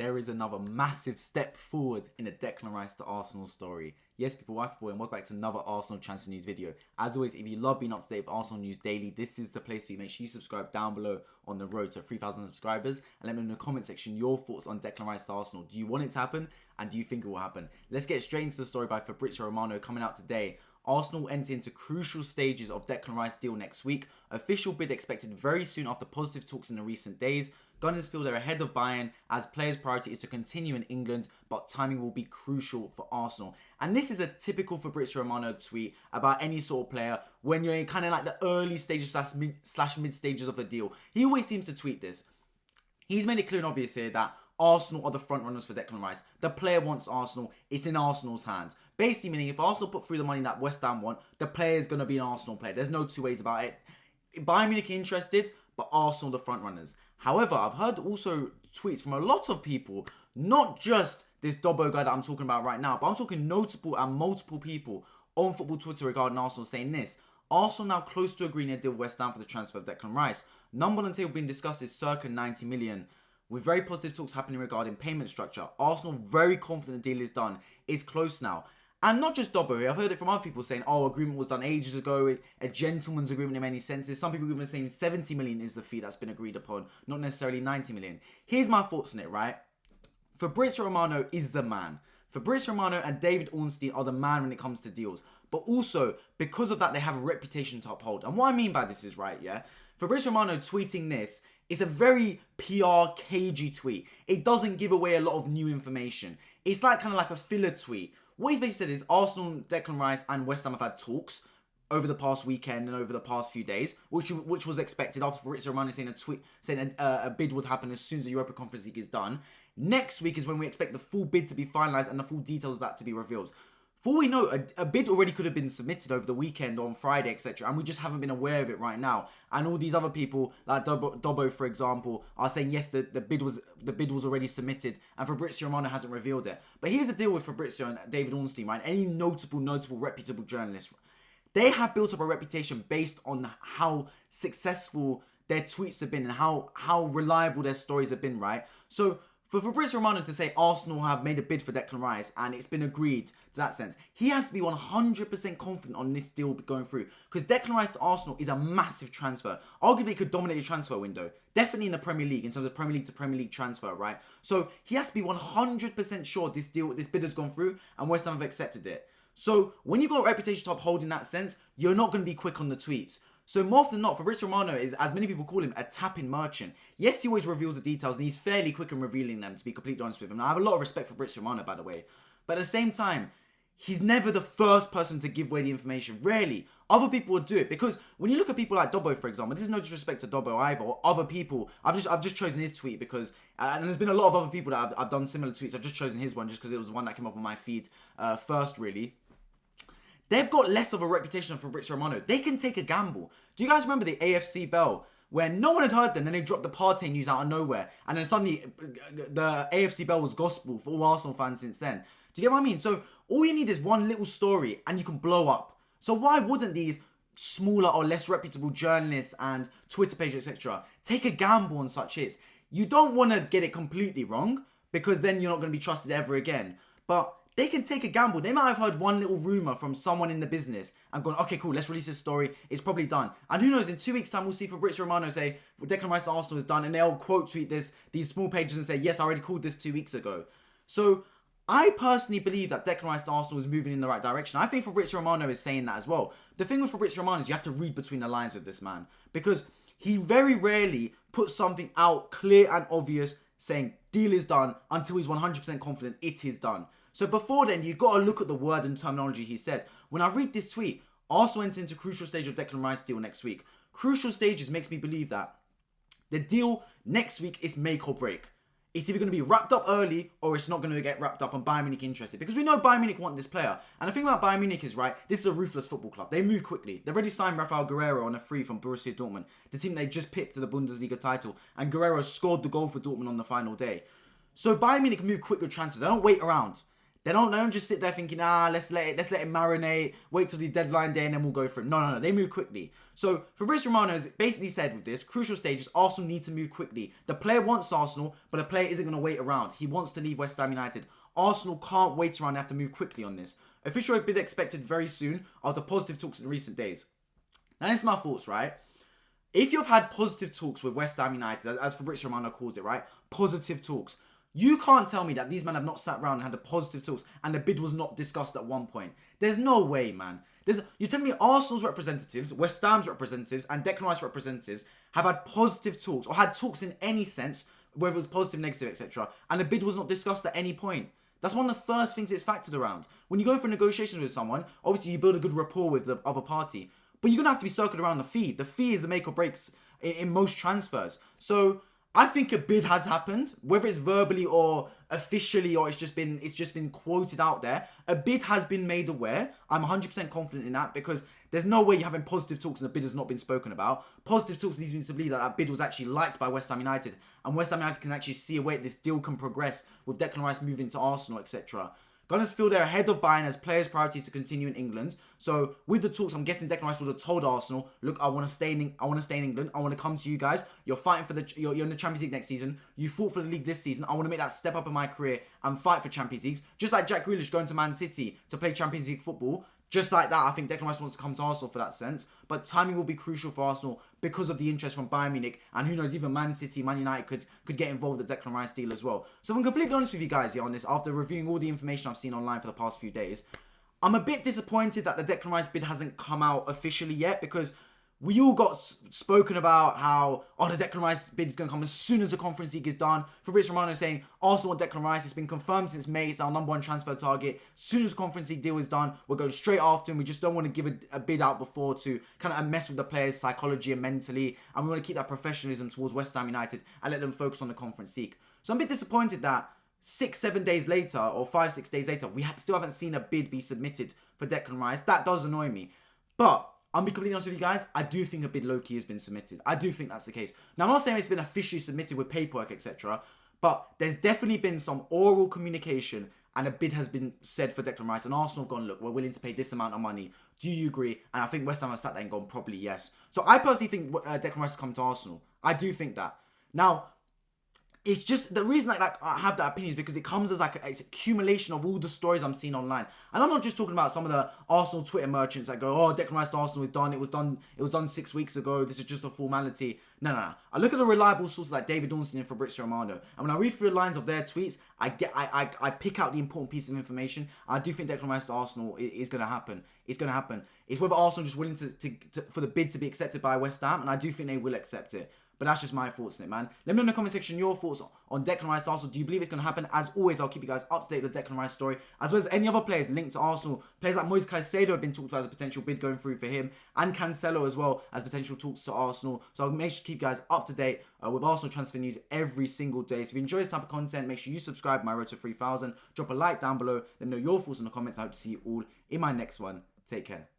there is another massive step forward in the Declan Rice to Arsenal story. Yes, people, wife boy, and welcome back to another Arsenal transfer news video. As always, if you love being up to date with Arsenal news daily, this is the place for you. Make sure you subscribe down below on the road to 3,000 subscribers, and let me know in the comment section your thoughts on Declan Rice to Arsenal. Do you want it to happen, and do you think it will happen? Let's get straight into the story by Fabrizio Romano coming out today. Arsenal will enter into crucial stages of Declan Rice deal next week. Official bid expected very soon after positive talks in the recent days. Gunners feel they're ahead of Bayern as players' priority is to continue in England, but timing will be crucial for Arsenal. And this is a typical Fabrizio Romano tweet about any sort of player when you're in kind of like the early stages slash mid stages of a deal. He always seems to tweet this. He's made it clear and obvious here that Arsenal are the front runners for Declan Rice. The player wants Arsenal. It's in Arsenal's hands. Basically meaning if Arsenal put through the money that West Ham want, the player is going to be an Arsenal player. There's no two ways about it. Bayern Munich are interested, but Arsenal the front runners. However, I've heard also tweets from a lot of people, not just this Dobbo guy that I'm talking about right now, but I'm talking notable and multiple people on football Twitter regarding Arsenal saying this. Arsenal now close to agreeing a deal with West Ham for the transfer of Declan Rice. Number on the table being discussed is circa 90 million. With very positive talks happening regarding payment structure. Arsenal very confident the deal is done. It's close now. And not just Dobbo here. I've heard it from other people saying, oh, agreement was done ages ago. A gentleman's agreement in many senses. Some people even saying 70 million is the fee that's been agreed upon. Not necessarily 90 million. Here's my thoughts on it, right? Fabrizio Romano is the man. Fabrizio Romano and David Ornstein are the man when it comes to deals. But also, because of that, they have a reputation to uphold. And what I mean by this is, right, yeah? Fabrizio Romano tweeting this is a very PR cagey tweet. It doesn't give away a lot of new information. It's like kind of like a filler tweet. What he's basically said is Arsenal, Declan Rice and West Ham have had talks over the past weekend and over the past few days, which was expected after Fabrizio Romano saying a bid would happen as soon as the Europa Conference League is done. Next week is when we expect the full bid to be finalised and the full details of that to be revealed. For all we know, a bid already could have been submitted over the weekend or on Friday, etc. And we just haven't been aware of it right now. And all these other people, like Dobbo, for example, are saying, yes, the bid was already submitted and Fabrizio Romano hasn't revealed it. But here's the deal with Fabrizio and David Ornstein, right? Any notable, reputable journalist. They have built up a reputation based on how successful their tweets have been and how reliable their stories have been, right? So for Fabrizio Romano to say Arsenal have made a bid for Declan Rice and it's been agreed to that sense, he has to be 100% confident on this deal going through. Because Declan Rice to Arsenal is a massive transfer. Arguably, it could dominate the transfer window. Definitely in the Premier League, in terms of Premier League to Premier League transfer, right? So he has to be 100% sure this bid has gone through and West Ham have accepted it. So when you've got a reputation to uphold in that sense, you're not going to be quick on the tweets. So more often than not, Fabrizio Romano is, as many people call him, a tapping merchant. Yes, he always reveals the details and he's fairly quick in revealing them, to be completely honest with him. And I have a lot of respect for Fabrizio Romano, by the way. But at the same time, he's never the first person to give away the information. Rarely. Other people would do it. Because when you look at people like Dobbo, for example, this is no disrespect to Dobbo either, or other people. I've just chosen his tweet because, and there's been a lot of other people that I've done similar tweets. I've just chosen his one just because it was one that came up on my feed first, really. They've got less of a reputation than Fabrizio Romano. They can take a gamble. Do you guys remember the AFC Bell? Where no one had heard them, then they dropped the Partey news out of nowhere. And then suddenly, the AFC Bell was gospel for all Arsenal fans since then. Do you get what I mean? So, all you need is one little story and you can blow up. So why wouldn't these smaller or less reputable journalists and Twitter pages, etc., take a gamble on such hits? You don't want to get it completely wrong, because then you're not going to be trusted ever again. But they can take a gamble. They might have heard one little rumour from someone in the business and gone, okay, cool, let's release this story. It's probably done. And who knows, in 2 weeks' time, we'll see Fabrizio Romano say, Declan Rice to Arsenal is done. And they'll quote tweet these small pages and say, yes, I already called this 2 weeks ago. So I personally believe that Declan Rice to Arsenal is moving in the right direction. I think Fabrizio Romano is saying that as well. The thing with Fabrizio Romano is you have to read between the lines with this man. Because he very rarely puts something out clear and obvious saying, deal is done, until he's 100% confident it is done. So before then, you've got to look at the word and terminology he says. When I read this tweet, Arsenal enter into crucial stage of Declan Rice deal next week. Crucial stages makes me believe that the deal next week is make or break. It's either going to be wrapped up early or it's not going to get wrapped up and Bayern Munich interested. Because we know Bayern Munich want this player. And the thing about Bayern Munich is, right, this is a ruthless football club. They move quickly. They've already signed Rafael Guerreiro on a free from Borussia Dortmund, the team they just pipped to the Bundesliga title. And Guerreiro scored the goal for Dortmund on the final day. So Bayern Munich move quick with transfers. They don't wait around. They don't just sit there thinking, let's let it marinate, wait till the deadline day and then we'll go for it. No. They move quickly. So Fabrizio Romano has basically said with this, crucial stages, Arsenal need to move quickly. The player wants Arsenal, but the player isn't going to wait around. He wants to leave West Ham United. Arsenal can't wait around. They have to move quickly on this. Official bid expected very soon after positive talks in recent days. Now, this is my thoughts, right? If you've had positive talks with West Ham United, as Fabrizio Romano calls it, right? Positive talks. You can't tell me that these men have not sat around and had the positive talks and the bid was not discussed at one point. There's no way, man. You're telling me Arsenal's representatives, West Ham's representatives, and Declan Rice representatives have had positive talks or had talks in any sense, whether it was positive, negative, etc., and the bid was not discussed at any point. That's one of the first things it's factored around. When you go for negotiations with someone, obviously you build a good rapport with the other party, but you're going to have to be circled around the fee. The fee is the make or breaks in most transfers. So I think a bid has happened, whether it's verbally or officially or it's just been quoted out there. A bid has been made aware. I'm 100% confident in that because there's no way you're having positive talks and a bid has not been spoken about. Positive talks leads me to believe that that bid was actually liked by West Ham United and West Ham United can actually see a way this deal can progress with Declan Rice moving to Arsenal, etc. Gunners feel they're ahead of Bayern as players' priorities to continue in England. So with the talks, I'm guessing Declan Rice would have told Arsenal, "Look, I want to stay in England. I want to come to you guys. You're fighting for you're in the Champions League next season. You fought for the league this season. I want to make that step up in my career and fight for Champions Leagues." Just like Jack Grealish going to Man City to play Champions League football. Just like that, I think Declan Rice wants to come to Arsenal for that sense. But timing will be crucial for Arsenal because of the interest from Bayern Munich. And who knows, even Man City, Man United could get involved with the Declan Rice deal as well. So if I'm completely honest with you guys here on this, after reviewing all the information I've seen online for the past few days, I'm a bit disappointed that the Declan Rice bid hasn't come out officially yet because we all got spoken about how, the Declan Rice bid is going to come as soon as the Conference League is done. Fabrizio Romano is saying, Arsenal want Declan Rice. It's been confirmed since May. It's our number one transfer target. As soon as the Conference League deal is done, we're going straight after him. We just don't want to give a bid out before to kind of mess with the players' psychology and mentally. And we want to keep that professionalism towards West Ham United and let them focus on the Conference League. So I'm a bit disappointed that 6-7 days later or 5-6 days later, we still haven't seen a bid be submitted for Declan Rice. That does annoy me. But I'll be completely honest with you guys, I do think a bid low-key has been submitted. I do think that's the case. Now, I'm not saying it's been officially submitted with paperwork, etc., but there's definitely been some oral communication and a bid has been said for Declan Rice, and Arsenal have gone, look, we're willing to pay this amount of money. Do you agree? And I think West Ham have sat there and gone, probably yes. So I personally think Declan Rice has come to Arsenal. I do think that. Now, it's just the reason I have that opinion is because it comes as it's accumulation of all the stories I'm seeing online. And I'm not just talking about some of the Arsenal Twitter merchants that go, Declan Rice to Arsenal is done. It was done 6 weeks ago. This is just a formality. No. I look at the reliable sources like David Ornstein and Fabrizio Romano. And when I read through the lines of their tweets, I pick out the important piece of information. I do think Declan Rice to Arsenal is going to happen. It's going to happen. It's whether Arsenal just willing to for the bid to be accepted by West Ham. And I do think they will accept it. But that's just my thoughts on it, man. Let me know in the comment section your thoughts on Declan Rice to Arsenal. Do you believe it's going to happen? As always, I'll keep you guys up to date with the Declan Rice story, as well as any other players linked to Arsenal. Players like Moise Caicedo have been talked about as a potential bid going through for him, and Cancelo as well as potential talks to Arsenal. So I'll make sure to keep you guys up to date with Arsenal transfer news every single day. So if you enjoy this type of content, make sure you subscribe to my road to 3,000. Drop a like down below. Let me know your thoughts in the comments. I hope to see you all in my next one. Take care.